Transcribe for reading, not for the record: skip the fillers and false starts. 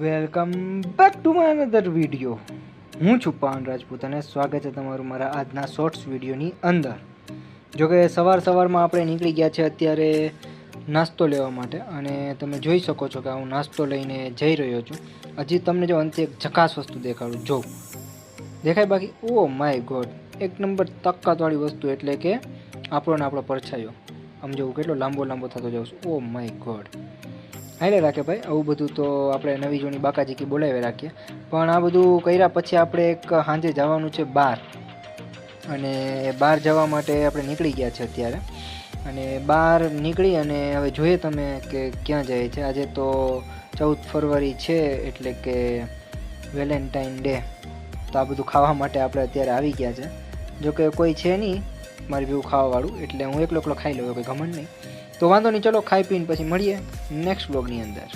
Welcome back to my another video. હું છું પાવન રાજપૂત અને સ્વાગત છે તમારું મારા આજના શોર્ટ્સ વિડીયોની અંદર. જોકે સવારમાં આપણે નીકળી ગયા છે અત્યારે નાસ્તો લેવા માટે અને તમે જોઈ શકો છો કે હું નાસ્તો લઈને જઈ રહ્યો છું. હજી તમને જો અંતે એક ઝકાસ વસ્તુ દેખાડું, જો દેખાય બાકી. ઓ માય ગોડ, એક નંબર તાકાતવાળી વસ્તુ, એટલે કે આપણો પરછાયો. આમ જોવું કેટલો લાંબો થતો જાઉં છું. ઓ માય ગોડ, હાલે રાખે ભાઈ, આવું બધું તો આપણે નવી જૂની બાકાજીકી બોલાવી રાખીએ. પણ આ બધું કર્યા પછી આપણે એક સાંજે જવાનું છે બહાર, અને બહાર જવા માટે આપણે નીકળી ગયા છે અત્યારે. અને બહાર નીકળી અને હવે જોઈએ તમે કે ક્યાં જાય છે. આજે તો 14 ફરવરી છે, એટલે કે વેલેન્ટાઇન ડે. તો આ બધું ખાવા માટે આપણે અત્યારે આવી ગયા છે. જોકે કોઈ છે નહીં મારી ભેગું ખાવાવાળું, એટલે હું એકલો ખાઈ લઉં, કોઈ ઘમંડ નહીં. તો વાંધો નહીં, ચલો ખાઈ પીને પછી મળીએ નેક્સ્ટ વ્લોગની અંદર.